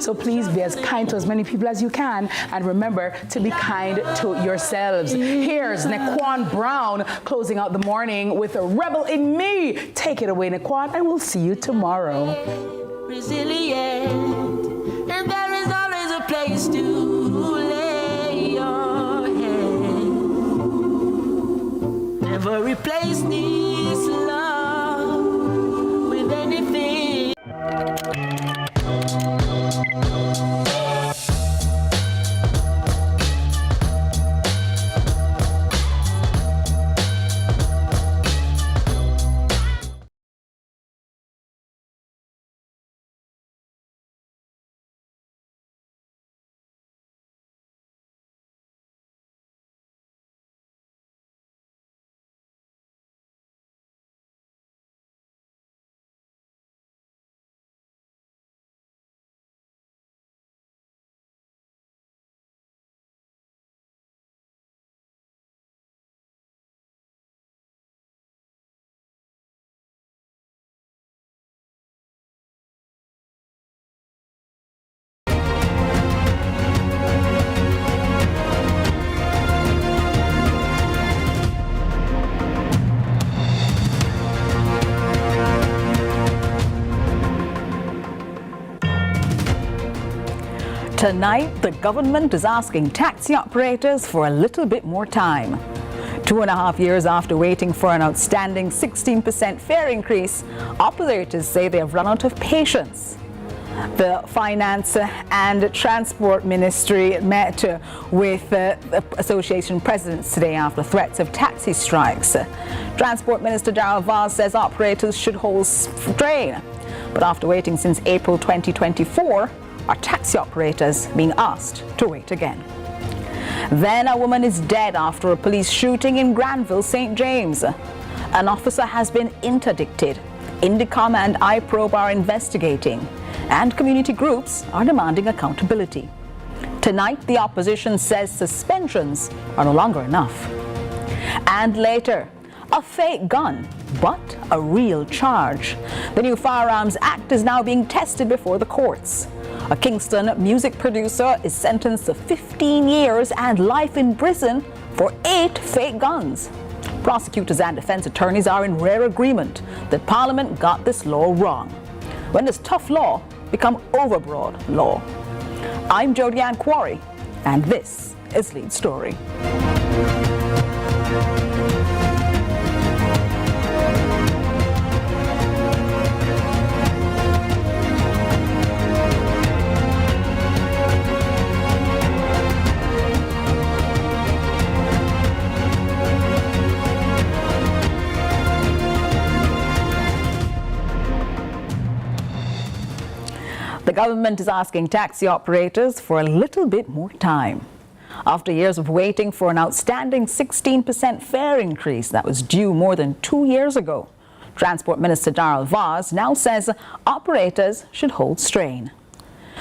So please be as kind to as many people as you can, and remember to be kind to yourselves. Here's Naquan Brown closing out the morning with a Rebel in Me. Take it away, Naquan, and we'll see you tomorrow. Resilient, and there is always a place to lay your head. Never replace this love with anything. Tonight, the government is asking taxi operators for a little bit more time. 2.5 years after waiting for an outstanding 16% fare increase, operators say they have run out of patience. The Finance and Transport Ministry met with the association presidents today after threats of taxi strikes. Transport Minister Darrell Vaz says operators should hold strain, but after waiting since April 2024, are taxi operators being asked to wait again. Then a woman is dead after a police shooting in Granville, St. James. An officer has been interdicted. Indicom and iProbe are investigating, and community groups are demanding accountability. Tonight, the opposition says suspensions are no longer enough. And later, a fake gun, but a real charge. The new Firearms Act is now being tested before the courts. A Kingston music producer is sentenced to 15 years and life in prison for 8 fake guns. Prosecutors and defense attorneys are in rare agreement that Parliament got this law wrong. When does tough law become overbroad law? I'm Jodianne Quarry, and this is Lead Story. The government is asking taxi operators for a little bit more time. After years of waiting for an outstanding 16% fare increase that was due more than 2 years ago, Transport Minister Darrell Vaz now says operators should hold strain.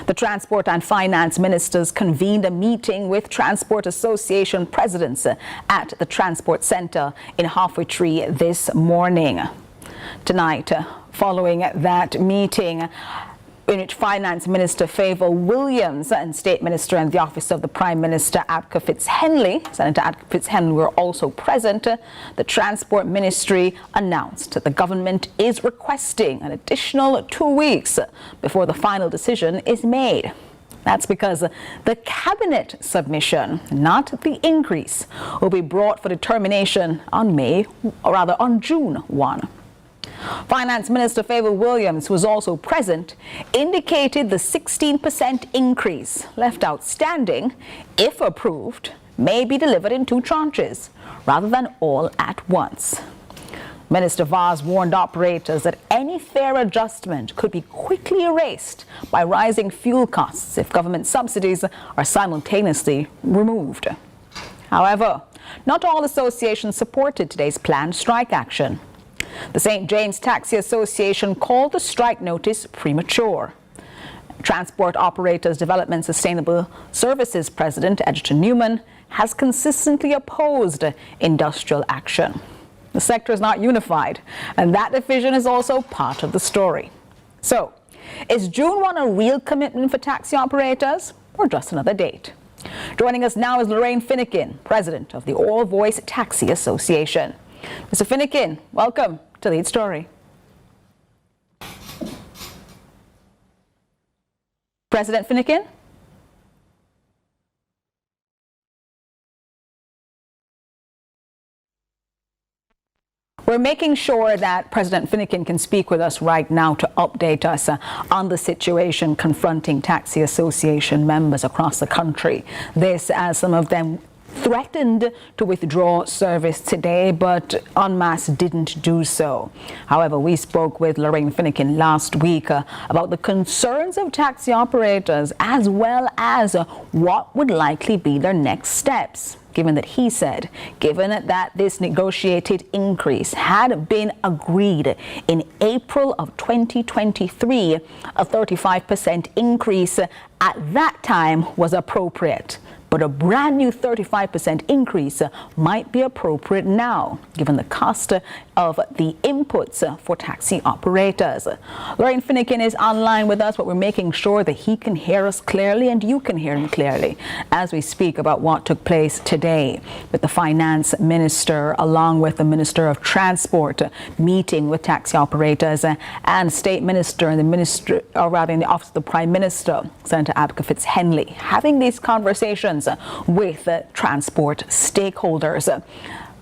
The Transport and Finance Ministers convened a meeting with Transport Association presidents at the Transport Centre in Halfway Tree this morning. Tonight, following that meeting, in which Finance Minister Favour Williams and State Minister in the Office of the Prime Minister Adka Fitzhenley, Senator Adka Fitzhenley, were also present. The Transport Ministry announced that the government is requesting an additional 2 weeks before the final decision is made. That's because the Cabinet submission, not the increase, will be brought for determination on June 1. Finance Minister Favour Williams, who was also present, indicated the 16% increase left outstanding, if approved, may be delivered in 2 tranches, rather than all at once. Minister Vaz warned operators that any fare adjustment could be quickly erased by rising fuel costs if government subsidies are simultaneously removed. However, not all associations supported today's planned strike action. The St. James Taxi Association called the strike notice premature. Transport Operators Development Sustainable Services President Edgerton Newman has consistently opposed industrial action. The sector is not unified, and that division is also part of the story. So, Is June 1 a real commitment for taxi operators or just another date? Joining us now is Lorraine Finnegan, president of the All Voice Taxi Association. Mr. Finnegan, welcome to Lead Story. President Finnegan? We're making sure that President Finnegan can speak with us right now to update us on the situation confronting taxi association members across the country. This, as some of them threatened to withdraw service today, but en masse didn't do so. However, we spoke with Lorraine Finnegan last week about the concerns of taxi operators as well as what would likely be their next steps. Given that he said, given that this negotiated increase had been agreed in April of 2023, a 35% increase at that time was appropriate. But a brand new 35% increase might be appropriate now, given the cost of the inputs for taxi operators. Lorraine Finnegan is online with us, but we're making sure that he can hear us clearly and you can hear him clearly as we speak about what took place today with the finance minister along with the minister of transport meeting with taxi operators and state minister and the minister, or rather in the office of the prime minister, Senator Abka Fitz-Henley, having these conversations with transport stakeholders.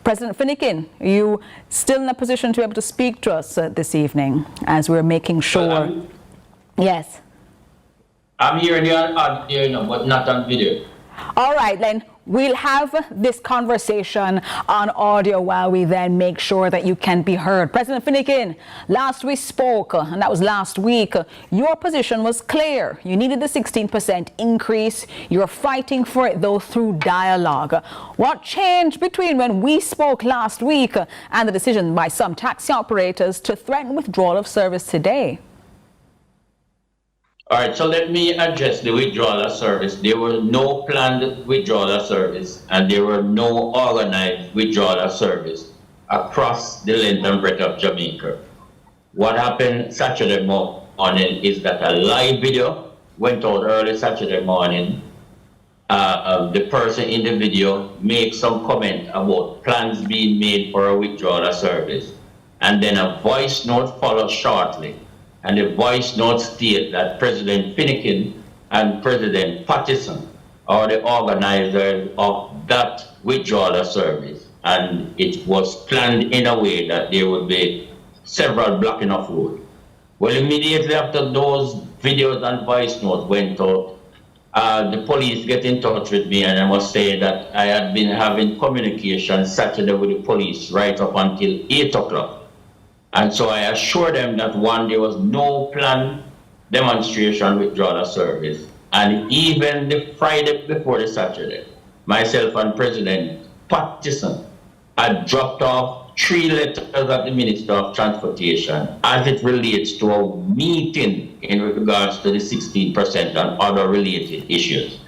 President Finnegan, are you still in a position to be able to speak to us this evening as we're making sure? Yes. I'm hearing you on audio, but not on video. All right, then. We'll have this conversation on audio while we then make sure that you can be heard. President Finnegan, last we spoke, and that was last week, your position was clear. You needed the 16% increase. You're fighting for it, though, through dialogue. What changed between when we spoke last week and the decision by some taxi operators to threaten withdrawal of service today? All right, so let me address the withdrawal of service. There was no planned withdrawal of service, and there were no organized withdrawal of service across the length and breadth of Jamaica. What happened Saturday morning is that a live video went out early Saturday morning. The person in the video made some comment about plans being made for a withdrawal of service, and then a voice note followed shortly. And the voice note states that President Finnegan and President Pattison are the organizers of that withdrawal of service. And it was planned in a way that there would be several blocking of road. Well, immediately after those videos and voice notes went out, the police get in touch with me, and I must say that I had been having communication Saturday with the police right up until 8 o'clock. And so I assured them that one, there was no planned demonstration withdrawal of service. And even the Friday before the Saturday, myself and President Pattison had dropped off 3 letters at the Minister of Transportation as it relates to a meeting in regards to the 16% and other related issues.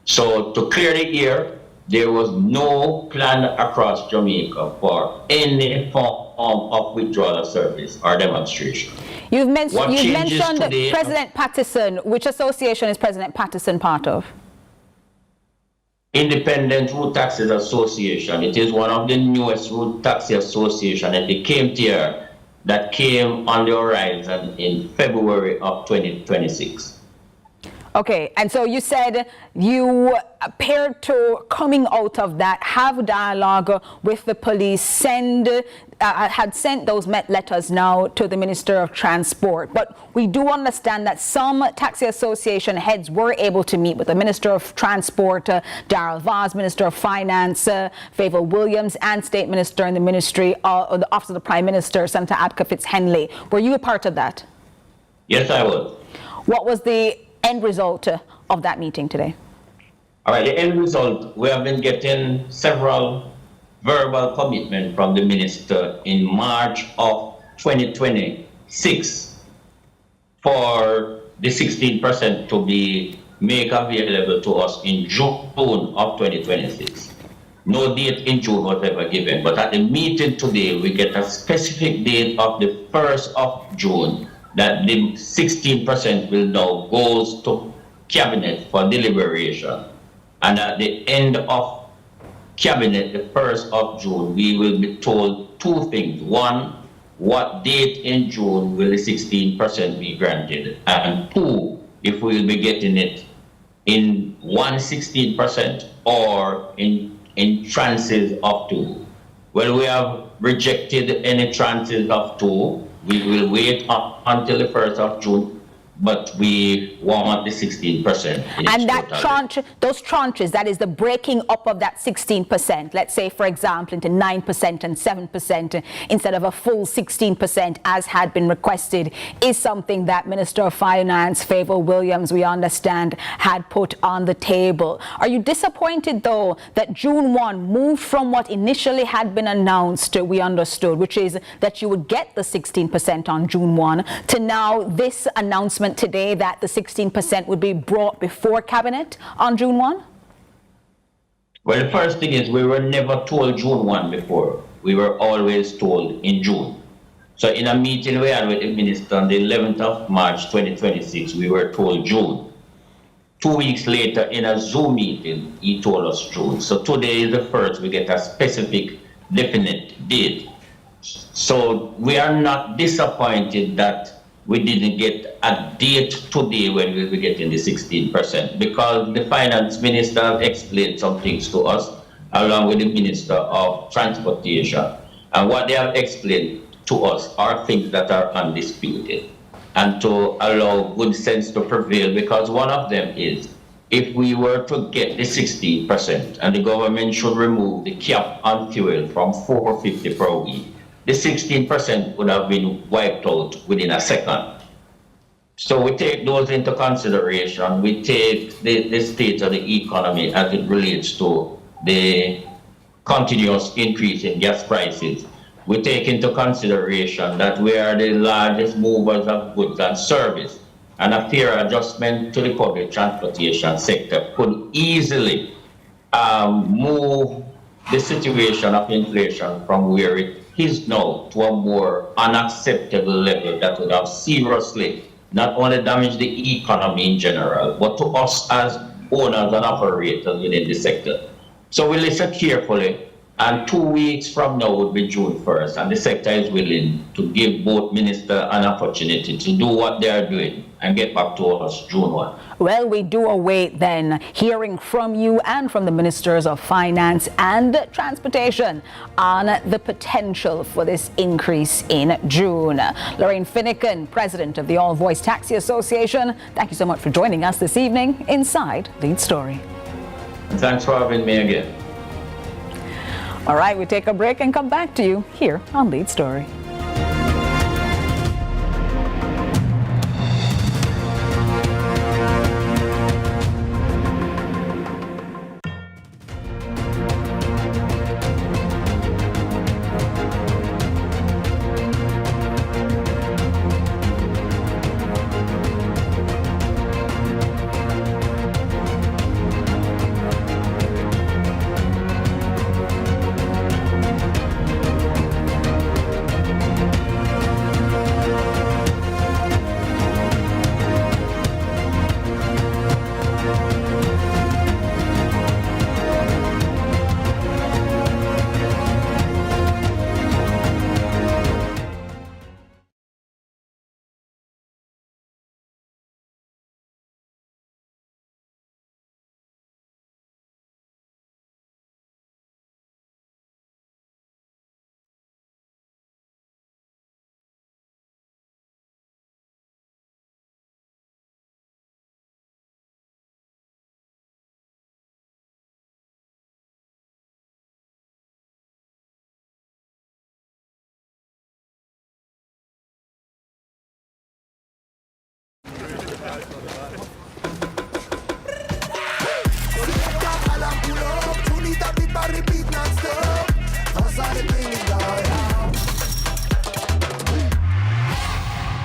So to clear the air, there was no plan across Jamaica for any form of withdrawal of service or demonstration. You've mentioned today, President Pattison. Which association is President Pattison part of? Independent Road Taxis Association. It is one of the newest road taxi associations, and it came here that came on the horizon in February of 2026. Okay, and so you said you appeared to, coming out of that, have dialogue with the police, had sent those letters now to the Minister of Transport. But we do understand that some taxi association heads were able to meet with the Minister of Transport, Darrell Vaz, Minister of Finance, Favour Williams, and State Minister in the Ministry of the Office of the Prime Minister, Senator Abka Fitz-Henley. Were you a part of that? Yes, I was. What was the end result of that meeting today? All right, the end result, we have been getting several verbal commitments from the minister in March of 2026 for the 16% to be made available to us in June of 2026. No date in June was ever given, but at the meeting today, we get a specific date of the 1st of June that the 16% will now goes to cabinet for deliberation. And at the end of cabinet, the 1st of June, we will be told two things. One, what date in June will the 16% be granted? And two, if we will be getting it in 16% or in tranches of 2. Well, we have rejected any tranches of 2. We will wait until the 1st of June, but we want the 16%. And that tranche, those tranches, that is the breaking up of that 16%, let's say, for example, into 9% and 7% instead of a full 16% as had been requested, is something that Minister of Finance, Favour Williams, we understand, had put on the table. Are you disappointed, though, that June 1 moved from what initially had been announced, we understood, which is that you would get the 16% on June 1, to now this announcement today that the 16% would be brought before cabinet on June 1? Well, the first thing is we were never told June 1 before. We were always told in June. So in a meeting we had with the minister on the 11th of March 2026, we were told June. 2 weeks later in a Zoom meeting, he told us June. So today is the first we get a specific, definite date. So we are not disappointed that we didn't get a date today when we'll be getting the 16%, because the finance minister has explained some things to us along with the Minister of Transportation. And what they have explained to us are things that are undisputed, and to allow good sense to prevail, because one of them is, if we were to get the 16% and the government should remove the cap on fuel from $4.50 per week, the 16% would have been wiped out within a second. So we take those into consideration. We take the state of the economy as it relates to the continuous increase in gas prices. We take into consideration that we are the largest movers of goods and service, and a fair adjustment to the public transportation sector could easily move the situation of inflation from where it is now to a more unacceptable level that would have seriously not only damaged the economy in general, but to us as owners and operators within the sector. So we listen carefully, and 2 weeks from now would be June 1st, and the sector is willing to give both ministers an opportunity to do what they are doing and get back to us June 1. Well, we do await then hearing from you and from the Ministers of Finance and Transportation on the potential for this increase in June. Lorraine Finnegan, President of the All Voice Taxi Association, thank you so much for joining us this evening inside Lead Story. Thanks for having me again. All right, we take a break and come back to you here on Lead Story.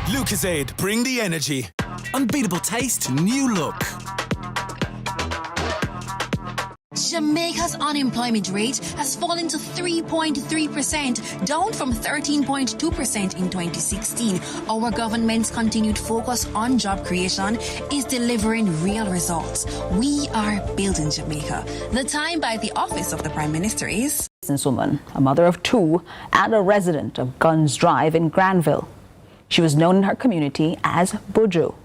Lucozade, bring the energy. Unbeatable taste, new look. Jamaica's unemployment rate has fallen to 3.3%, down from 13.2% in 2016. Our government's continued focus on job creation is delivering real results. We are building Jamaica. The time by the Office of the Prime Minister is... Businesswoman, a mother of two, and a resident of Guns Drive in Granville. She was known in her community as Buju.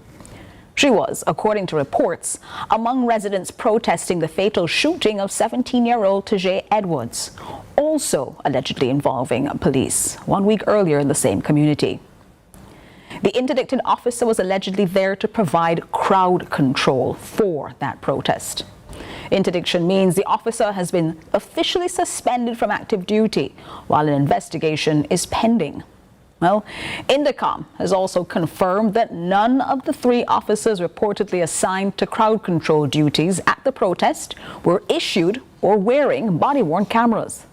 She was, according to reports, among residents protesting the fatal shooting of 17-year-old Tajay Edwards, also allegedly involving police, 1 week earlier in the same community. The interdicted officer was allegedly there to provide crowd control for that protest. Interdiction means the officer has been officially suspended from active duty while an investigation is pending. Well, Indicom has also confirmed that none of the 3 officers reportedly assigned to crowd control duties at the protest were issued or wearing body-worn cameras.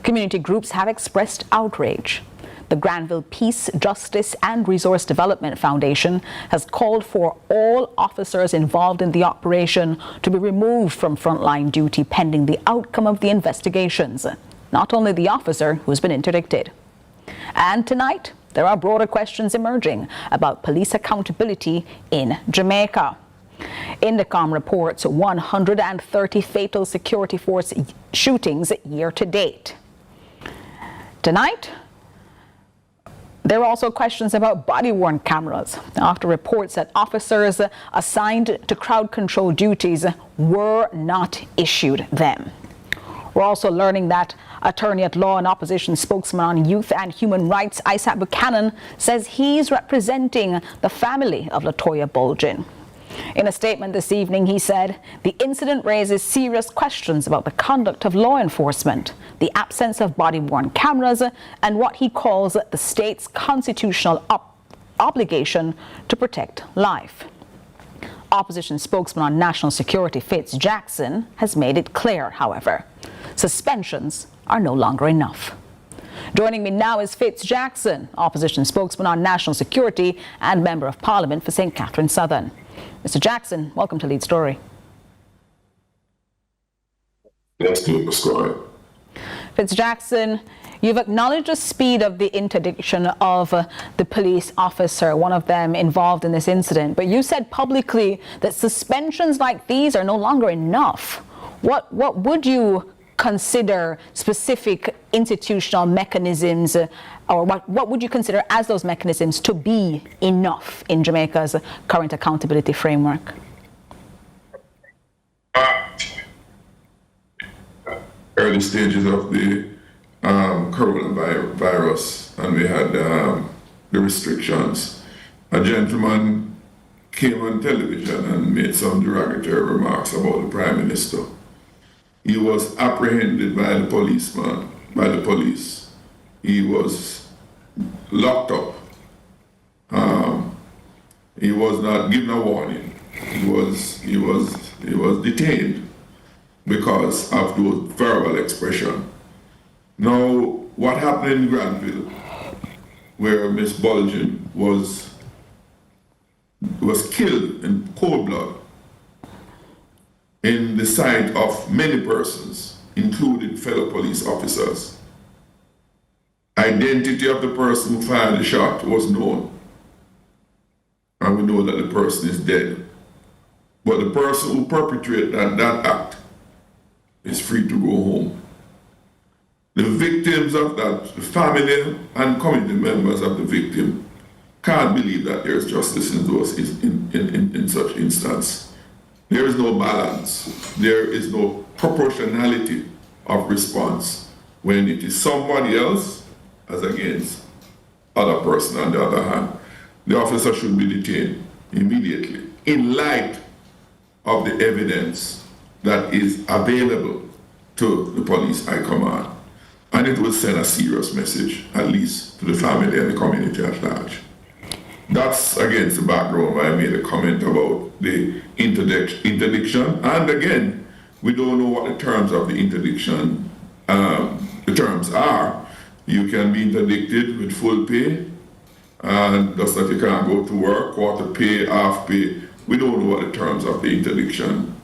Community groups have expressed outrage. The Granville Peace, Justice and Resource Development Foundation has called for all officers involved in the operation to be removed from frontline duty pending the outcome of the investigations, not only the officer who's been interdicted. And tonight, there are broader questions emerging about police accountability in Jamaica. Indicom reports 130 fatal security force shootings year to date. Tonight, there are also questions about body-worn cameras after reports that officers assigned to crowd control duties were not issued them. We're also learning that Attorney at Law and Opposition spokesman on Youth and Human Rights, Isaac Buchanan, says he's representing the family of Latoya Bulgin. In a statement this evening, he said, the incident raises serious questions about the conduct of law enforcement, the absence of body-worn cameras, and what he calls the state's constitutional obligation to protect life. Opposition spokesman on national security, Fitz Jackson, has made it clear, however, suspensions are no longer enough. Joining me now is Fitz Jackson, opposition spokesman on national security and member of parliament for St. Catherine Southern. Mr. Jackson, welcome to Lead Story. Let's do the story. Fitz Jackson, you've acknowledged the speed of the interdiction of the police officer, one of them involved in this incident, but you said publicly that suspensions like these are no longer enough. What would you consider specific institutional mechanisms, or what would you consider as those mechanisms to be enough in Jamaica's current accountability framework? Early stages of the coronavirus, and we had the restrictions. A gentleman came on television and made some derogatory remarks about the Prime Minister. He was apprehended by the police. He was locked up. He was not given a warning. He was detained because of those verbal expression. Now, what happened in Granville, where Miss Bulgin was killed in cold blood, in the sight of many persons, including fellow police officers. Identity of the person who fired the shot was known, and we know that the person is dead. But the person who perpetrated that act is free to go home. The victims of that, the family and community members of the victim, can't believe that there is justice in such instance. There is no balance. There is no proportionality of response when it is somebody else as against other person on the other hand. The officer should be detained immediately in light of the evidence that is available to the police high command. And it will send a serious message, at least to the family and the community at large. That's against the background why I made a comment about the interdiction. And again, we don't know what the terms of the interdiction, the terms are. You can be interdicted with full pay, and that's that you can't go to work, quarter pay, half pay. We don't know what the terms of the interdiction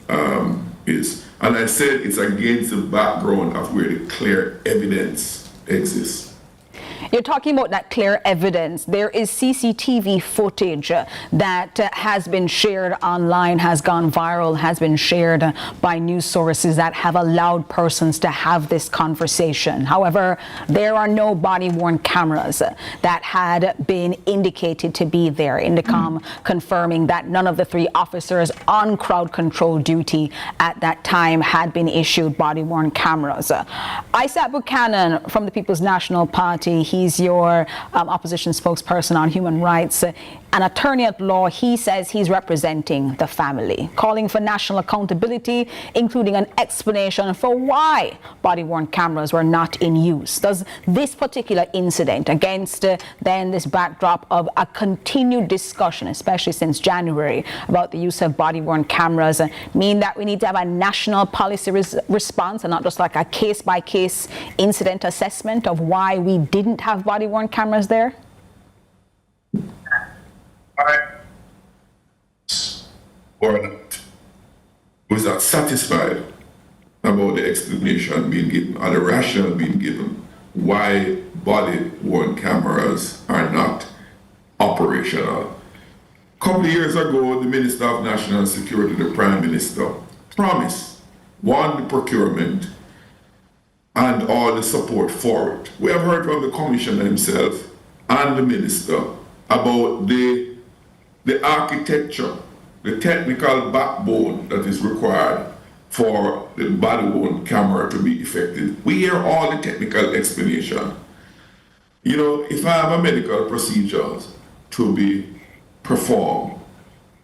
is. And I said it's against the background of where the clear evidence exists. You're talking about that clear evidence. There is CCTV footage that has been shared online, has gone viral, has been shared by news sources that have allowed persons to have this conversation. However, there are no body-worn cameras that had been indicated to be there. Indicom confirming that none of the 3 officers on crowd control duty at that time had been issued body-worn cameras. Isaac Buchanan from the People's National Party, he's your opposition spokesperson on human rights, an attorney at law. He says he's representing the family, calling for national accountability, including an explanation for why body-worn cameras were not in use. Does this particular incident, against then this backdrop of a continued discussion, especially since January, about the use of body-worn cameras, mean that we need to have a national policy response and not just like a case-by-case incident assessment of why we didn't have body-worn cameras there? Or not, was not satisfied about the explanation being given or the rationale being given why body-worn cameras are not operational. A couple of years ago, the Minister of National Security, the Prime Minister, promised, one, the procurement and all the support for it. We have heard from the Commissioner himself and the Minister about the architecture, the technical backbone that is required for the body-worn camera to be effective. We hear all the technical explanation. You know, if I have a medical procedure to be performed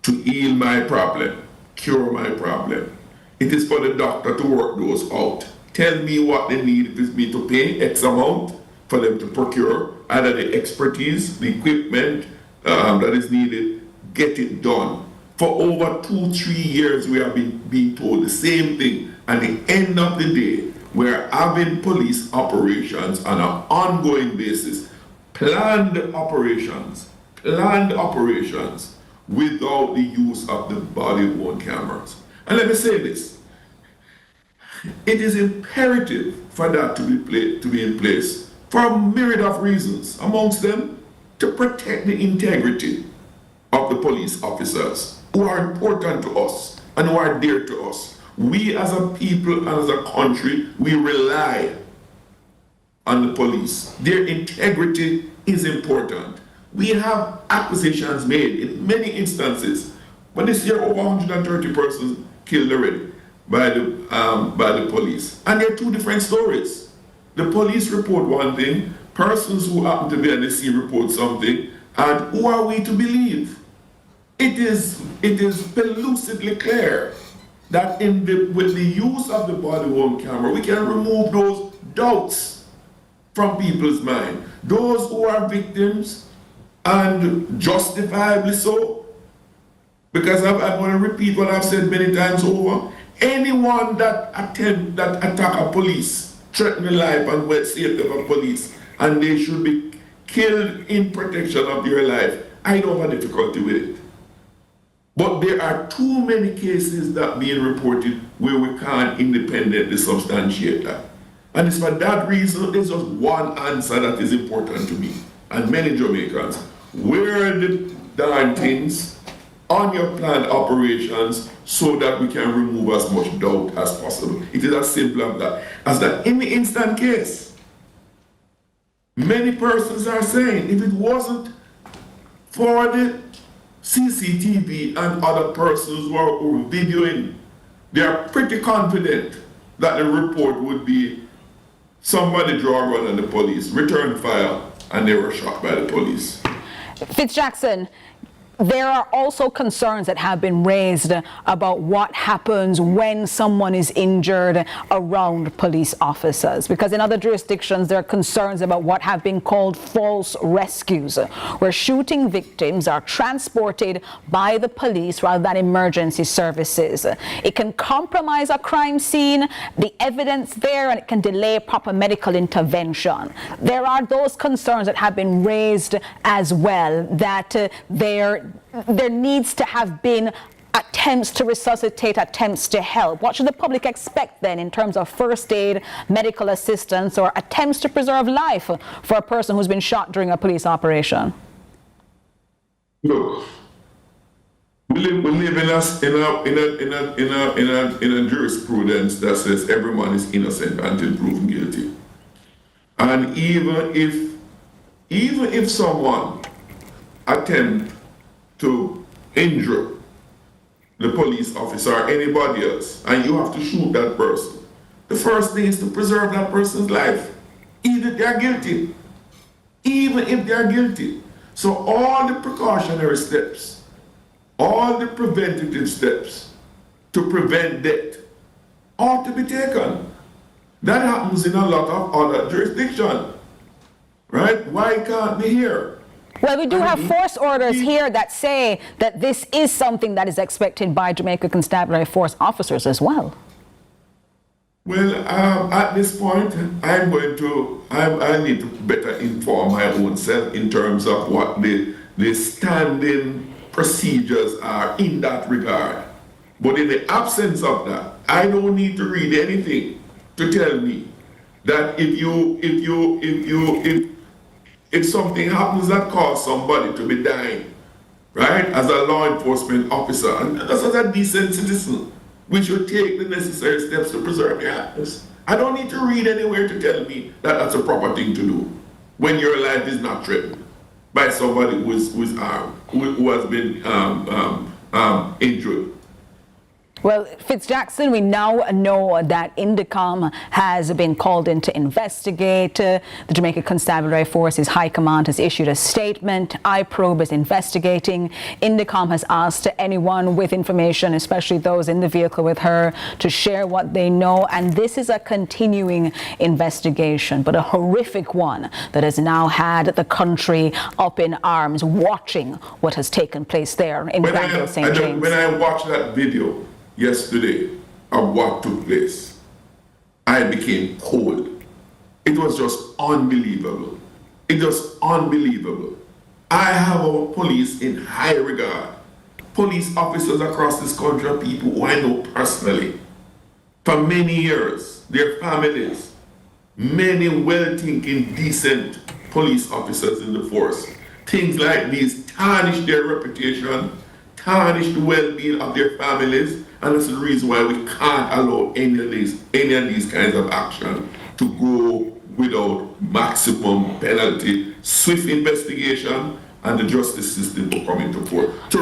to heal my problem, cure my problem, it is for the doctor to work those out. Tell me what they need. It is me to pay X amount for them to procure either the expertise, the equipment that is needed, get it done. For over 2-3 years, we have been being told the same thing. At the end of the day, we're having police operations on an ongoing basis, planned operations without the use of the body-worn cameras. And let me say this, it is imperative for that to be in place for a myriad of reasons, amongst them to protect the integrity of the police officers who are important to us and who are dear to us. We as a people and as a country, we rely on the police. Their integrity is important. We have acquisitions made in many instances, but this year over 130 persons killed already by the police. And they're 2 different stories. The police report one thing, persons who happen to be on the scene report something, and who are we to believe? It is elusively clear that with the use of the body-worn camera, we can remove those doubts from people's mind. Those who are victims, and justifiably so, because I'm going to repeat what I've said many times over, anyone that attack a police, threaten the life and safety of a police, and they should be killed in protection of their life, I don't have a difficulty with it. But there are too many cases that being reported where we can't independently substantiate that. And it's for that reason, there's just one answer that is important to me and many Jamaicans. Where are the darn things on your planned operations so that we can remove as much doubt as possible? It is as simple as that. In the instant case, many persons are saying if it wasn't for the CCTV and other persons who are videoing, they are pretty confident that the report would be somebody draw a gun on the police, return fire, and they were shot by the police. Fitzjackson, there are also concerns that have been raised about what happens when someone is injured around police officers, because in other jurisdictions there are concerns about what have been called false rescues, where shooting victims are transported by the police rather than emergency services. It can compromise a crime scene, the evidence there, and it can delay proper medical intervention. There are those concerns that have been raised as well, that there needs to have been attempts to resuscitate, attempts to help. What should the public expect then in terms of first aid, medical assistance, or attempts to preserve life for a person who's been shot during a police operation? Look, we live in a jurisprudence that says everyone is innocent until proven guilty. And even if someone attempt to injure the police officer or anybody else, and you have to shoot that person, the first thing is to preserve that person's life, even if they are guilty. Even if they are guilty. So all the precautionary steps, all the preventative steps to prevent death ought to be taken. That happens in a lot of other jurisdictions, right? Why can't we here? Well, we do have force orders here that say that this is something that is expected by Jamaica Constabulary Force officers as well. Well, at this point, I need to better inform my own self in terms of what the standing procedures are in that regard. But in the absence of that, I don't need to read anything to tell me that if something happens that causes somebody to be dying, right, as a law enforcement officer, and as a decent citizen, we should take the necessary steps to preserve your lives. I don't need to read anywhere to tell me that that's a proper thing to do when your life is not threatened by somebody who has been injured. Well, Fitzjackson, we now know that Indicom has been called in to investigate. The Jamaica Constabulary Force's High Command has issued a statement. iProbe is investigating. Indicom has asked anyone with information, especially those in the vehicle with her, to share what they know. And this is a continuing investigation, but a horrific one that has now had the country up in arms, watching what has taken place there in Granville St. James. When I watched that video yesterday of what took place, I became cold. It was just unbelievable. It was unbelievable. I have our police in high regard. Police officers across this country are people who I know personally. For many years, their families, many well-thinking, decent police officers in the force. Things like these tarnish their reputation, tarnish the well-being of their families, and that's the reason why we can't allow any of these kinds of action to go without maximum penalty, swift investigation, and the justice system to come into force. To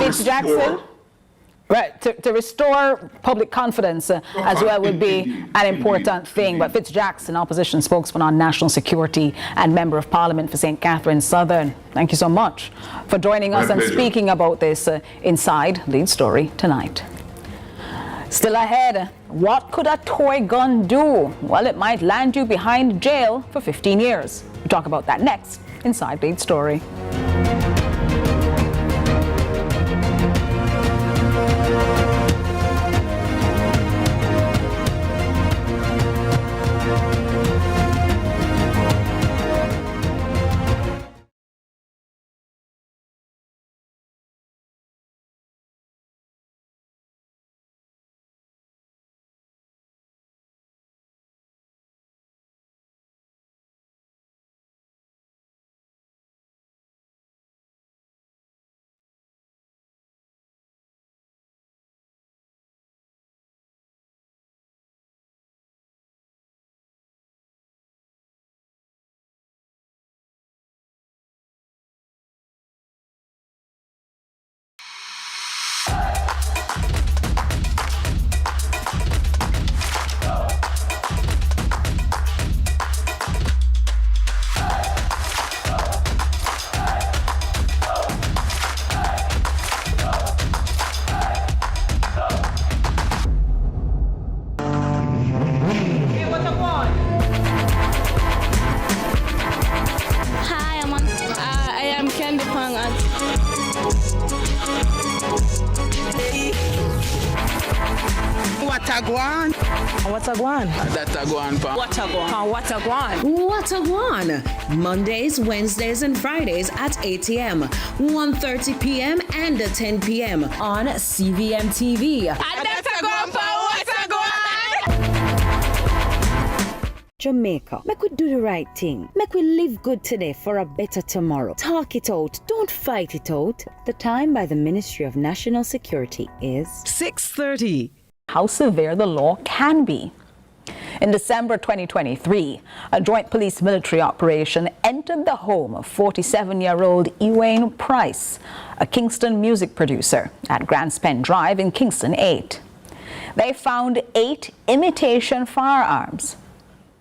restore public confidence as well would be an important thing. But Fitzjackson, opposition spokesman on national security and member of parliament for St. Catharines Southern, thank you so much for joining us and speaking about this inside Lead Story tonight. Still ahead, what could a toy gun do? Well, it might land you behind jail for 15 years. We'll talk about that next inside Lead Story. What a go on. What's a guan? That's a go on, pa. What a guan? What a guan? What a one! Mondays, Wednesdays, and Fridays at 8 a.m., 1:30 p.m., and 10 p.m. on CVM TV. That's a guan, pa. What a guan? Jamaica, make we do the right thing. Make we live good today for a better tomorrow. Talk it out. Don't fight it out. The time by the Ministry of National Security is 6:30. How severe the law can be. In December 2023, a joint police military operation entered the home of 47-year-old Ewayne Price, a Kingston music producer, at Grandspend Drive in Kingston 8. They found 8 imitation firearms.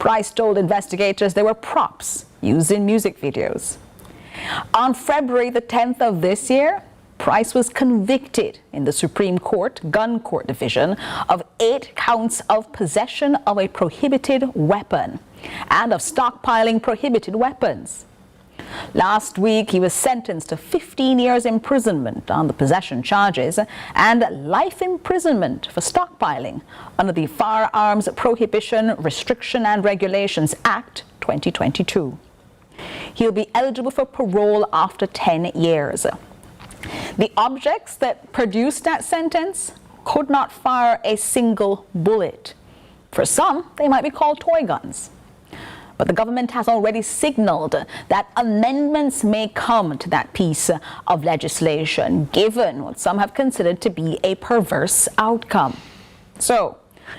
Price told investigators they were props used in music videos. On February the 10th of this year, Price was convicted in the Supreme Court Gun Court Division of 8 counts of possession of a prohibited weapon and of stockpiling prohibited weapons. Last week, he was sentenced to 15 years imprisonment on the possession charges and life imprisonment for stockpiling under the Firearms Prohibition, Restriction and Regulations Act 2022. He'll be eligible for parole after 10 years. The objects that produced that sentence could not fire a single bullet. For some, they might be called toy guns. But the government has already signaled that amendments may come to that piece of legislation, given what some have considered to be a perverse outcome. So,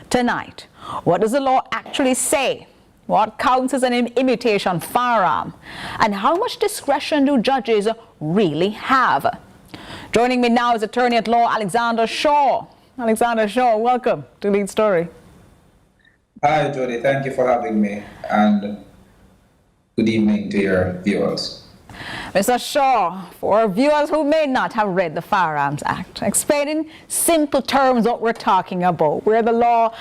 tonight, what does the law actually say? What counts as an imitation firearm? And how much discretion do judges really have? Joining me now is attorney at law Alexander Shaw. Alexander Shaw, welcome to Lead Story. Hi, Jody. Thank you for having me, and good evening to your viewers. Mr. Shaw, for viewers who may not have read the Firearms Act, explain in simple terms what we're talking about, where the law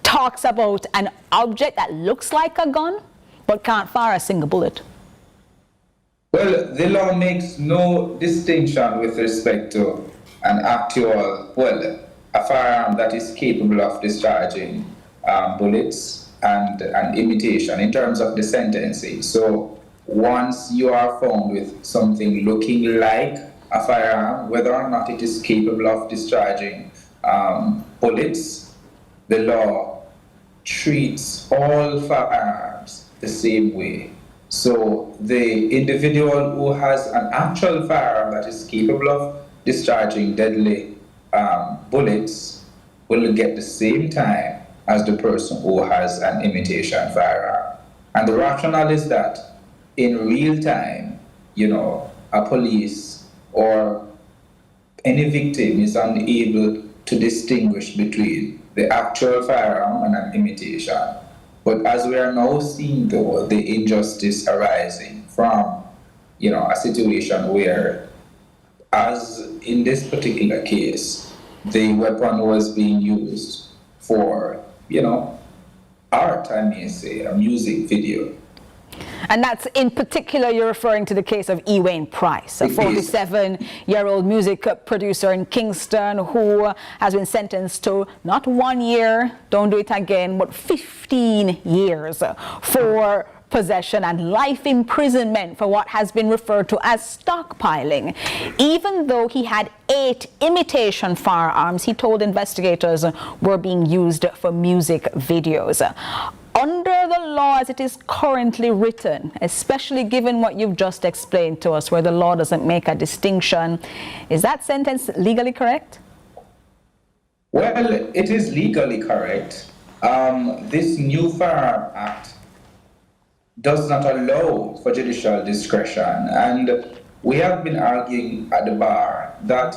talks about an object that looks like a gun but can't fire a single bullet. Well, the law makes no distinction with respect to an actual, a firearm that is capable of discharging bullets and an imitation in terms of the sentencing. So once you are found with something looking like a firearm, whether or not it is capable of discharging bullets, the law treats all firearms the same way. So the individual who has an actual firearm that is capable of discharging deadly bullets will get the same time as the person who has an imitation firearm. And the rationale is that in real time, a police or any victim is unable to distinguish between the actual firearm and an imitation. But as we are now seeing, though, the injustice arising from, a situation where, as in this particular case, the weapon was being used for, art, I may say, a music video. And that's in particular, you're referring to the case of Ewayne Price, a 47-year-old music producer in Kingston who has been sentenced to not 1 year, don't do it again, but 15 years for possession and life imprisonment for what has been referred to as stockpiling. Even though he had 8 imitation firearms, he told investigators were being used for music videos. Under the law as it is currently written, especially given what you've just explained to us, where the law doesn't make a distinction, is that sentence legally correct? Well, it is legally correct. This new Firearm Act does not allow for judicial discretion, and we have been arguing at the bar that,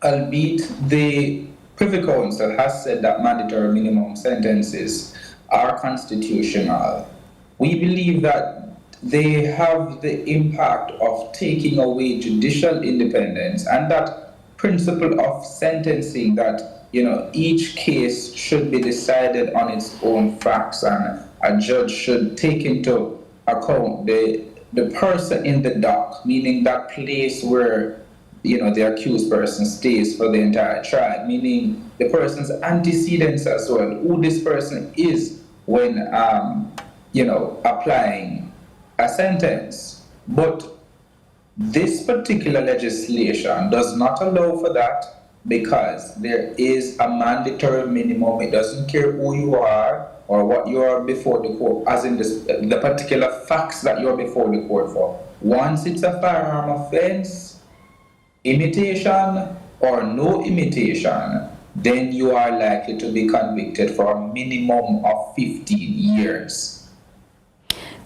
albeit the Privy Council has said that mandatory minimum sentences are constitutional, we believe that they have the impact of taking away judicial independence, and that principle of sentencing that each case should be decided on its own facts, and a judge should take into account the person in the dock, meaning that place where the accused person stays for the entire trial, meaning the person's antecedents as well, who this person is when, applying a sentence. But this particular legislation does not allow for that because there is a mandatory minimum. It doesn't care who you are or what you are before the court, as in the particular facts that you're before the court for. Once it's a firearm offense, imitation or no imitation, then you are likely to be convicted for a minimum of 15 years.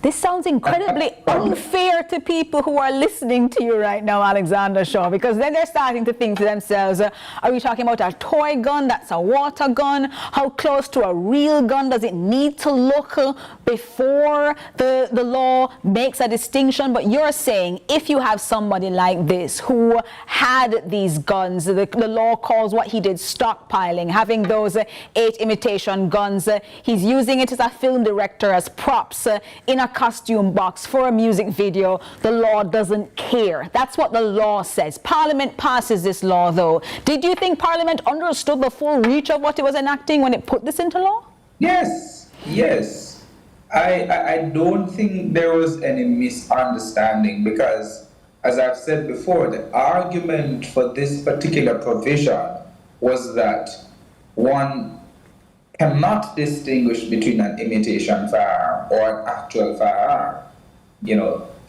This sounds incredibly unfair to people who are listening to you right now, Alexander Shaw, because then they're starting to think to themselves, are we talking about a toy gun that's a water gun? How close to a real gun does it need to look before the law makes a distinction? But you're saying if you have somebody like this who had these guns, the law calls what he did stockpiling, having those 8 imitation guns, he's using it as a film director, as props in a costume box for a music video, the law doesn't care. That's what the law says. Parliament passes this law, though. Did you think Parliament understood the full reach of what it was enacting when it put this into law? Yes. I don't think there was any misunderstanding because, as I've said before, the argument for this particular provision was that one cannot distinguish between an imitation firearm or an actual firearm.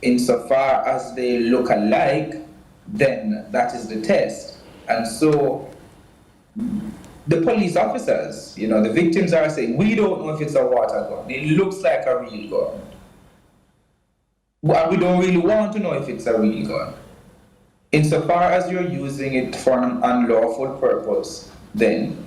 Insofar as they look alike, then that is the test. And so the police officers, the victims are saying, we don't know if it's a water gun. It looks like a real gun. Well, we don't really want to know if it's a real gun. Insofar as you're using it for an unlawful purpose, then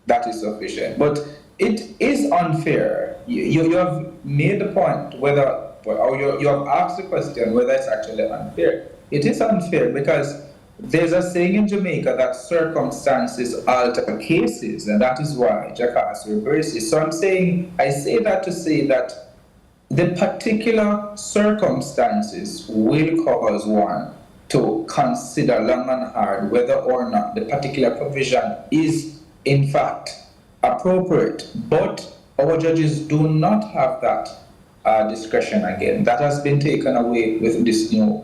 that is sufficient. But it is unfair. You have made the point you have asked the question whether it's actually unfair. It is unfair because there's a saying in Jamaica that circumstances alter cases, and that is why Jackass reverses. So I say that to say that the particular circumstances will cause one to consider long and hard whether or not the particular provision is in fact appropriate, but our judges do not have that discretion again. That has been taken away with this new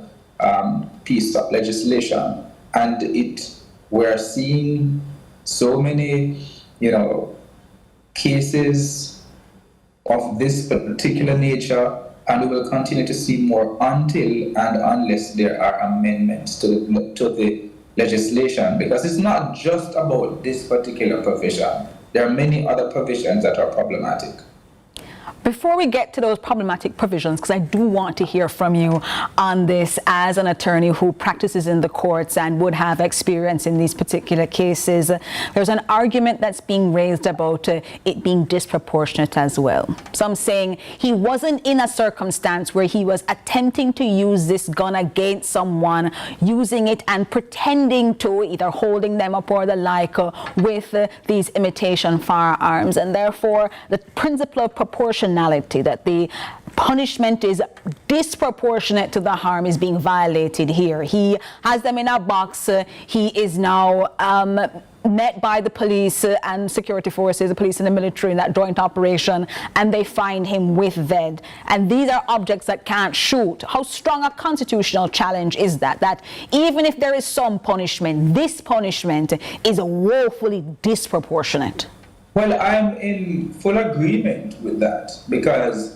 piece of legislation, and we're seeing so many cases of this particular nature, and we will continue to see more until and unless there are amendments to the legislation, because it's not just about this particular provision. There are many other provisions that are problematic. Before we get to those problematic provisions, because I do want to hear from you on this as an attorney who practices in the courts and would have experience in these particular cases, there's an argument that's being raised about it being disproportionate as well. Some saying he wasn't in a circumstance where he was attempting to use this gun against someone, using it and pretending to, either holding them up or the like, with these imitation firearms, and therefore the principle of proportionality, that the punishment is disproportionate to the harm, is being violated here. He has them in a box. He is now met by the police and security forces, the police and the military in that joint operation, and they find him with VED. And these are objects that can't shoot. How strong a constitutional challenge is that? That even if there is some punishment, this punishment is woefully disproportionate. Well, I'm in full agreement with that because,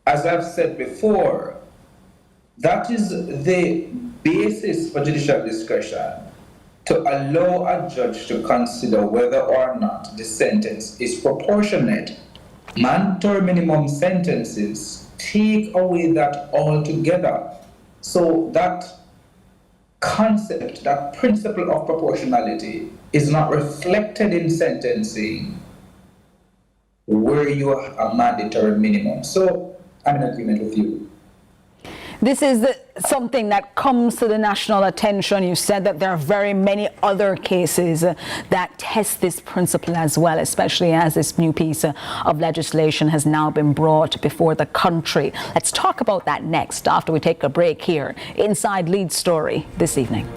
as I've said before, that is the basis for judicial discretion, to allow a judge to consider whether or not the sentence is proportionate. Mandatory minimum sentences take away that altogether. So that concept, that principle of proportionality, is not reflected in sentencing where you have a mandatory minimum. So I'm in agreement with you. This is something that comes to the national attention. You said that there are very many other cases that test this principle as well, especially as this new piece of legislation has now been brought before the country. Let's talk about that next after we take a break here inside Lead Story this evening.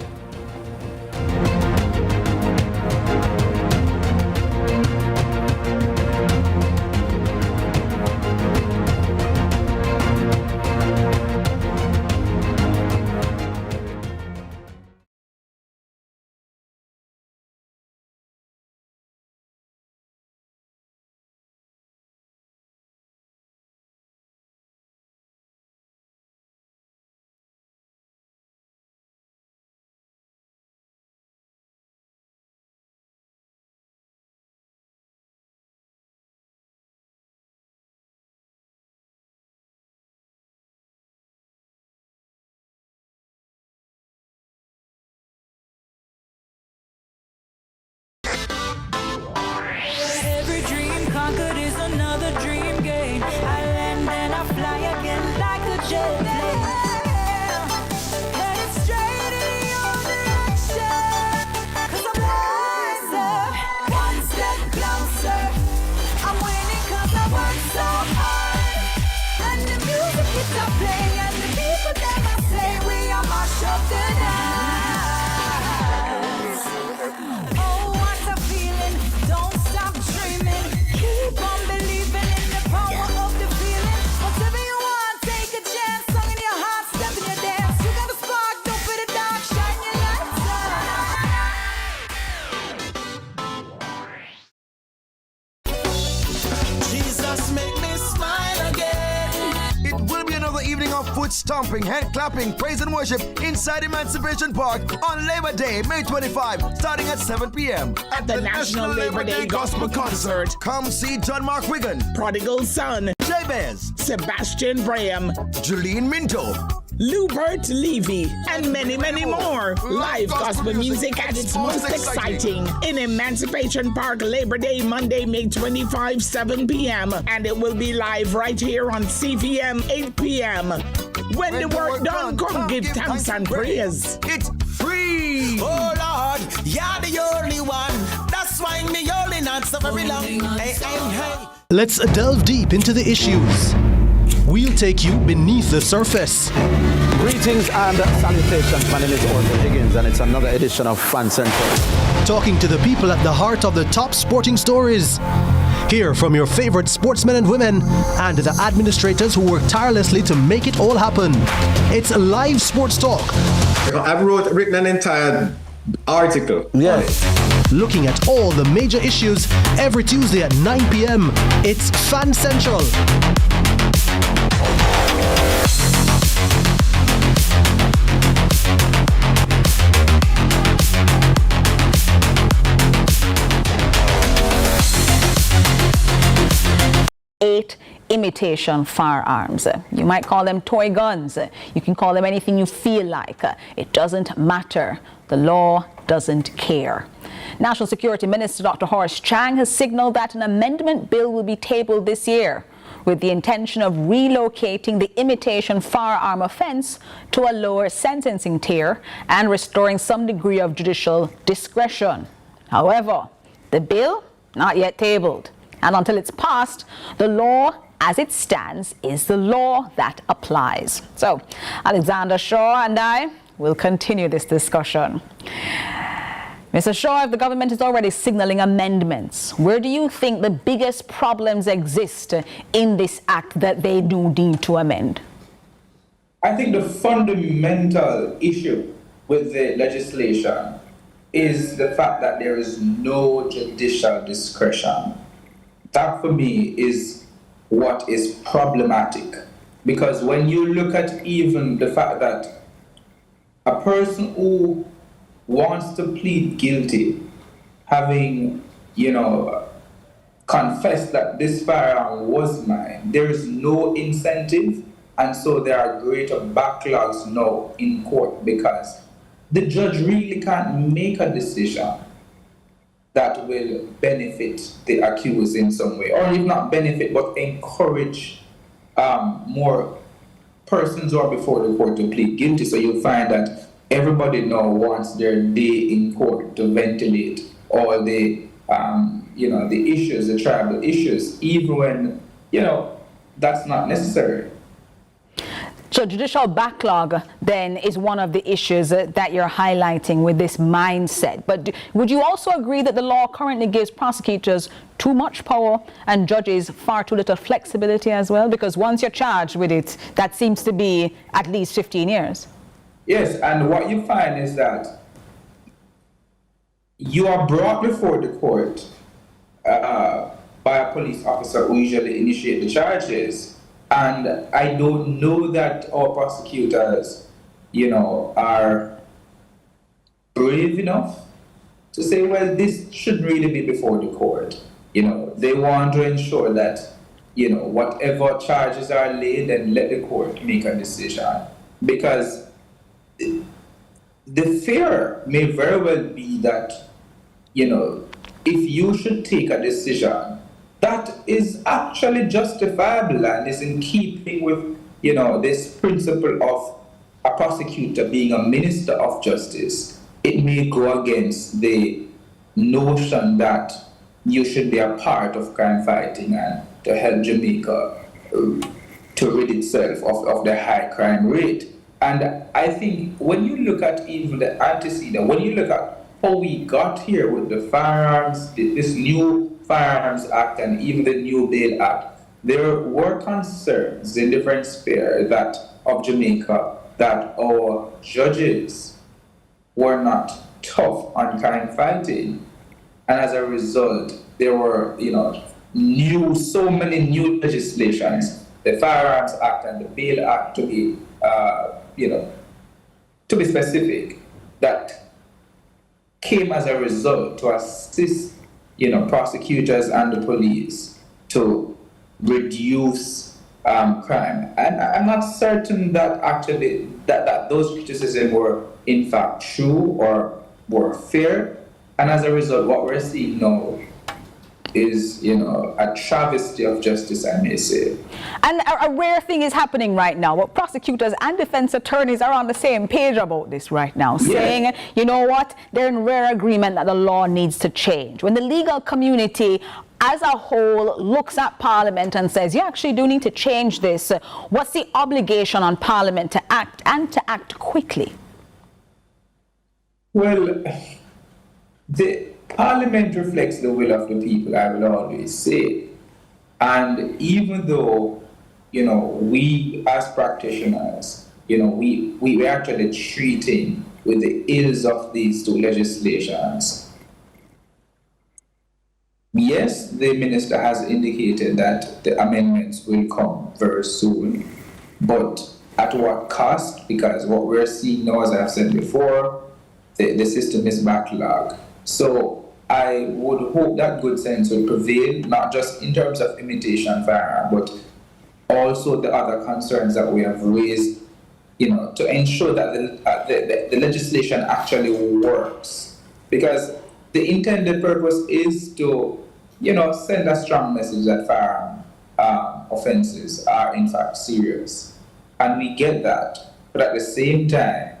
stop playing, and the people them a say we are mash up the dance. Oh, what a feeling! Don't stop dreaming. Keep on believing in the power of the feeling. Whatever you want, take a chance. Song in your heart, step in your dance. You got a spark, don't fit the dark, shine your lights on. Jesus, make me smile again. It will be another evening of foot stomping, head clapping, praise and worship inside Emancipation Park on Labor Day, May 25, starting at 7 p.m. at the National Labor Day Gospel Concert. Come see John Mark Wigan, Prodigal Son, Jabez, Sebastian Braham, Julene Minto, Lubert Levy, and many, many more. Live gospel music at its most exciting in Emancipation Park, Labor Day, Monday, May 25, 7 p.m. And it will be live right here on CVM 8 p.m. When the work done, come give thanks and praise. It's free. Oh Lord, you're the only one. That's why me only not so very long. Hey, hey, hey. Let's delve deep into the issues. We'll take you beneath the surface. Greetings and salutations. My name is Orville Higgins, and it's another edition of Fan Central. Talking to the people at the heart of the top sporting stories. Hear from your favorite sportsmen and women and the administrators who work tirelessly to make it all happen. It's live sports talk. I've written an entire article. Yes. Looking at all the major issues every Tuesday at 9 p.m. It's Fan Central. Imitation firearms. You might call them toy guns. You can call them anything you feel like. It doesn't matter. The law doesn't care. National Security Minister Dr. Horace Chang has signaled that an amendment bill will be tabled this year with the intention of relocating the imitation firearm offence to a lower sentencing tier and restoring some degree of judicial discretion. However, the bill not yet tabled. And until it's passed, the law as it stands is the law that applies. So, Alexander Shaw and I will continue this discussion. Mr. Shaw, if the government is already signalling amendments, where do you think the biggest problems exist in this act that they do need to amend? I think the fundamental issue with the legislation is the fact that there is no judicial discretion. That for me is what is problematic, because when you look at even the fact that a person who wants to plead guilty, having, confessed that this firearm was mine, there is no incentive, and so there are greater backlogs now in court because the judge really can't make a decision that will benefit the accused in some way, or if not benefit, but encourage more persons who are before the court to plead guilty. So you'll find that everybody now wants their day in court to ventilate all the, the issues, the tribal issues, even when, that's not necessary. So judicial backlog then is one of the issues that you're highlighting with this mindset. But would you also agree that the law currently gives prosecutors too much power and judges far too little flexibility as well? Because once you're charged with it, that seems to be at least 15 years. Yes, and what you find is that you are brought before the court by a police officer who usually initiate the charges. And I don't know that our prosecutors, are brave enough to say, well, this should really be before the court. They want to ensure that, whatever charges are laid, then let the court make a decision. Because the fear may very well be that, if you should take a decision that is actually justifiable and is in keeping with, this principle of a prosecutor being a minister of justice, it may go against the notion that you should be a part of crime fighting and to help Jamaica to rid itself of the high crime rate. And I think when you look at even the antecedent, when you look at how we got here with the firearms, this new Firearms Act and even the new Bail Act, there were concerns in different spheres of Jamaica that our judges were not tough on crime fighting. And as a result, there were, so many new legislations, the Firearms Act and the Bail Act to be specific, that came as a result to assist, prosecutors and the police to reduce crime. And I'm not certain that actually that those criticisms were in fact true or were fair. And as a result, what we're seeing now is, a travesty of justice, I may say. And a rare thing is happening right now. But prosecutors and defense attorneys are on the same page about this right now, saying, you know what, they're in rare agreement that the law needs to change. When the legal community as a whole looks at Parliament and says, you actually do need to change this, what's the obligation on Parliament to act and to act quickly? Well, the Parliament reflects the will of the people, I will always say. And even though, we as practitioners, we're actually treating with the ills of these two legislations. Yes, the minister has indicated that the amendments will come very soon, but at what cost? Because what we're seeing now, as I've said before, the system is backlogged. So I would hope that good sense will prevail, not just in terms of imitation firearm, but also the other concerns that we have raised, to ensure that the legislation actually works. Because the intended purpose is to, send a strong message that firearm offenses are in fact serious. And we get that. But at the same time,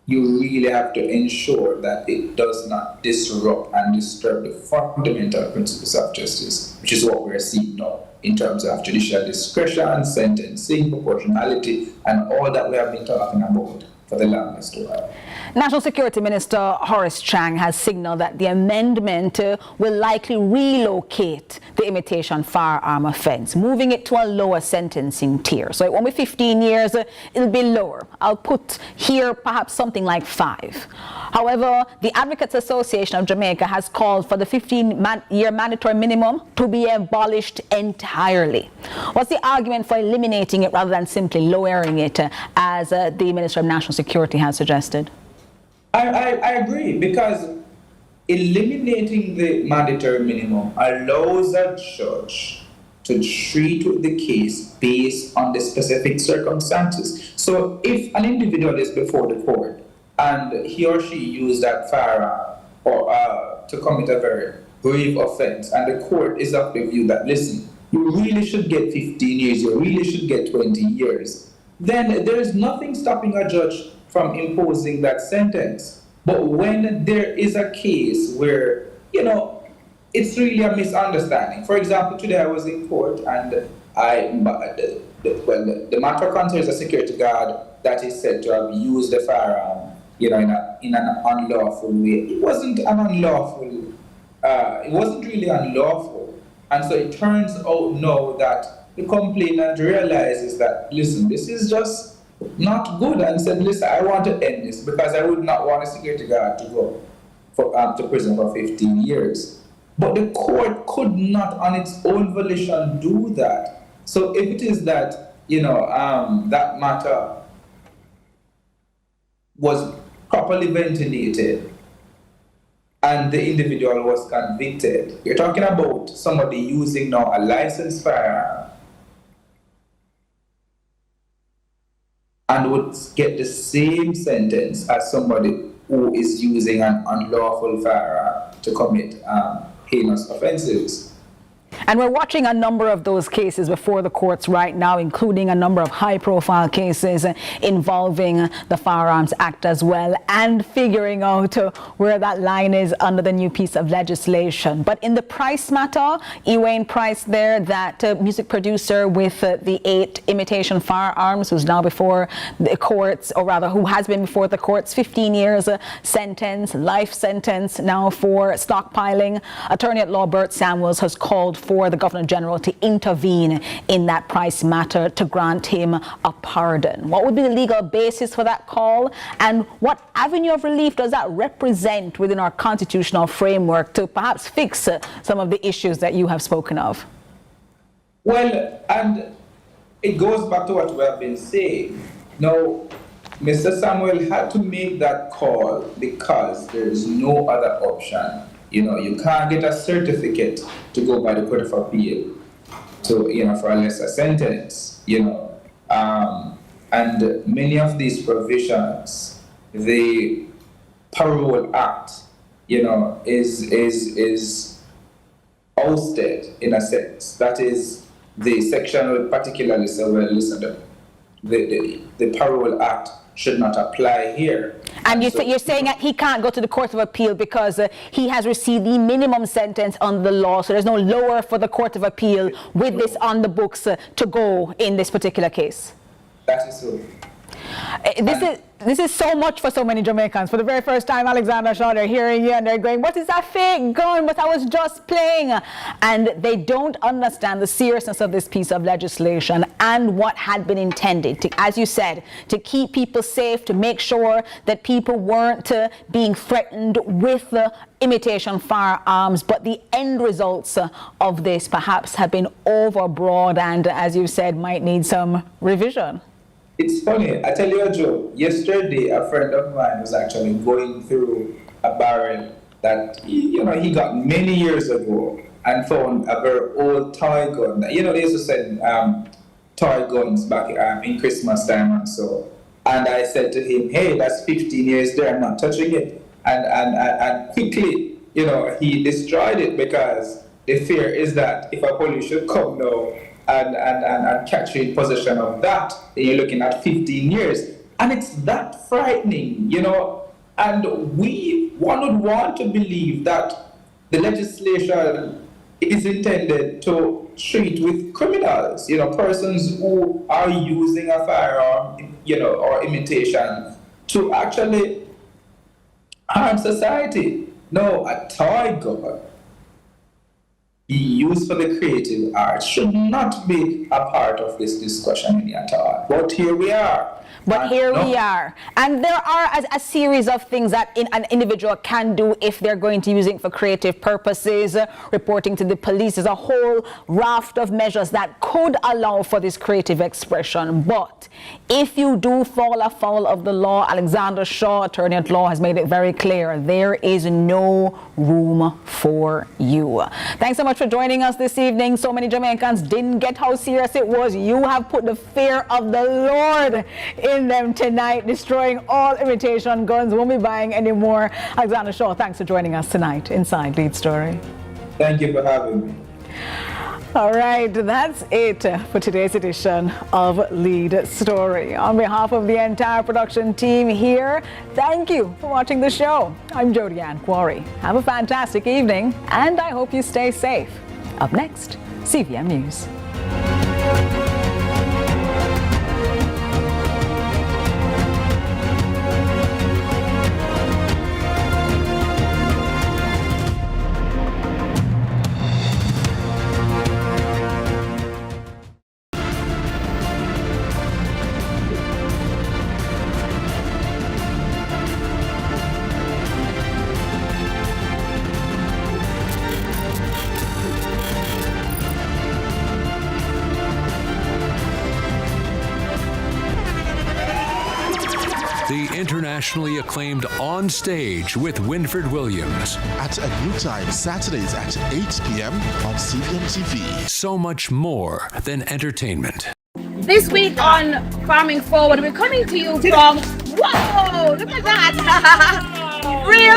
you really have to ensure that it does not disrupt and disturb the fundamental principles of justice, which is what we're seeing now in terms of judicial discretion, sentencing, proportionality, and all that we have been talking about for the longest while. National Security Minister Horace Chang has signaled that the amendment will likely relocate the imitation firearm offence, moving it to a lower sentencing tier. So it won't be 15 years, it'll be lower. I'll put here perhaps something like 5. However, the Advocates Association of Jamaica has called for the 15-year mandatory minimum to be abolished entirely. What's the argument for eliminating it rather than simply lowering it, as the Minister of National Security has suggested? I agree, because eliminating the mandatory minimum allows a judge to treat the case based on the specific circumstances. So if an individual is before the court and he or she used that firearm or to commit a very grave offense, and the court is of the view that, listen, you really should get 15 years, you really should get 20 years, then there is nothing stopping a judge from imposing that sentence. But when there is a case where, it's really a misunderstanding. For example, today I was in court and the matter concerns a security guard that is said to have used the firearm, in an unlawful way. It wasn't really unlawful. And so it turns out now that the complainant realizes that, listen, this is just not good, and said, listen, I want to end this because I would not want a security guard to go to prison for 15 years. But the court could not on its own volition do that. So if it is that, that matter was properly ventilated and the individual was convicted, you're talking about somebody using now a licensed firearm and would get the same sentence as somebody who is using an unlawful firearm to commit heinous offenses. And we're watching a number of those cases before the courts right now, including a number of high-profile cases involving the Firearms Act as well, and figuring out where that line is under the new piece of legislation. But in the Price matter, Ewain Price there, that music producer with the 8 imitation firearms, who's now before the courts, or rather who has been before the courts, 15 years sentence, life sentence now for stockpiling. Attorney at law Bert Samuels has called for the Governor General to intervene in that Price matter to grant him a pardon. What would be the legal basis for that call, and what avenue of relief does that represent within our constitutional framework to perhaps fix some of the issues that you have spoken of? Well, and it goes back to what we have been saying. Now, Mr. Samuel had to make that call because there is no other option. You can't get a certificate to go by the Court of Appeal to, for a lesser sentence, and many of these provisions, the Parole Act, is ousted in a sense. That is, the section will particularly say, well, listen, the Parole Act should not apply here. And you're saying that he can't go to the Court of Appeal because he has received the minimum sentence under the law, so there's no lower for the Court of Appeal with this on the books to go in this particular case? That is so. This is so much for so many Jamaicans. For the very first time, Alexander Shaw, they're hearing you and they're going, what is that fake gun? But I was just playing. And they don't understand the seriousness of this piece of legislation and what had been intended to, as you said, to keep people safe, to make sure that people weren't being threatened with imitation firearms. But the end results of this perhaps have been overbroad and, as you said, might need some revision. It's funny, I tell you a joke. Yesterday, a friend of mine was actually going through a barrel that he got many years ago and found a very old toy gun. They used to send toy guns back in Christmas time and so. And I said to him, hey, that's 15 years there, I'm not touching it. And quickly, he destroyed it because the fear is that if a police should come now and catch you in possession of that, then you're looking at 15 years. And it's that frightening, and one would want to believe that the legislation is intended to treat with criminals, persons who are using a firearm, or imitation to actually harm society. No, a toy gun used for the creative arts should not be a part of this discussion at all. But here we are. We are. And there are a series of things that an individual can do if they're going to use it for creative purposes. Reporting to the police is a whole raft of measures that could allow for this creative expression. But if you do fall afoul of the law, Alexander Shaw, attorney at law, has made it very clear there is no room for you. Thanks so much for joining us this evening. So many Jamaicans didn't get how serious it was. You have put the fear of the Lord in them tonight, destroying all imitation guns. Won't be buying any more. Alexander Shaw, thanks for joining us tonight inside Lead Story. Thank you for having me. All right, that's it for today's edition of Lead Story. On behalf of the entire production team here, thank you for watching the show. I'm Jody Ann Quarry. Have a fantastic evening, and I hope you stay safe. Up next, CVM News. The internationally acclaimed On Stage with Winfred Williams. At a new time, Saturdays at 8 p.m. on CVM TV. So much more than entertainment. This week on Farming Forward, we're coming to you from, whoa, look at that. Real.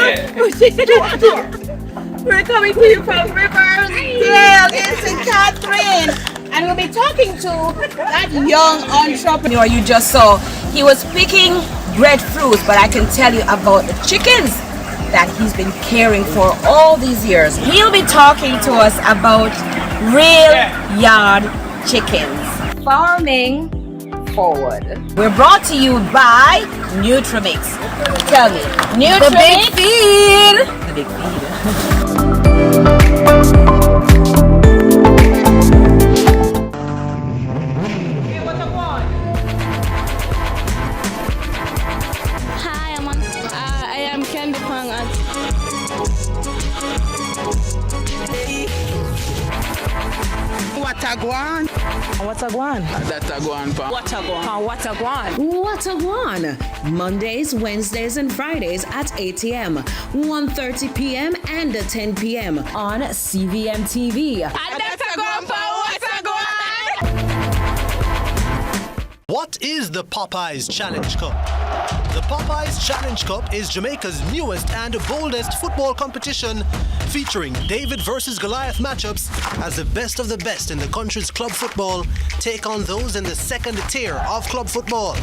We're coming to you from Riverdale, is Catherine, and we'll be talking to that young entrepreneur you just saw. He was picking breadfruits, but I can tell you about the chickens that he's been caring for all these years. He'll be talking to us about real yard chickens. Farming forward. We're brought to you by Nutrimix. Tell me, Nutrimix? The big feed. The big feed. Hi, I am Candy Pang. What a guan? What a guan? That's a guan, pa. What a guan? What a guan? What a guan! Mondays, Wednesdays, and Fridays at 8 a.m., 1:30 p.m., and 10 p.m. on CVM TV. That's a guan, pa. What a guan? What is the Popeyes Challenge Cup? The Popeyes Challenge Cup is Jamaica's newest and boldest football competition, featuring David versus Goliath matchups as the best of the best in the country's club football take on those in the second tier of club football.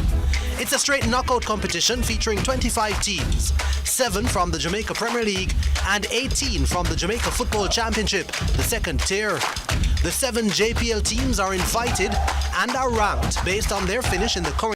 It's a straight knockout competition featuring 25 teams, 7 from the Jamaica Premier League and 18 from the Jamaica Football Championship, the second tier. The 7 JPL teams are invited and are ranked based on their finish in the current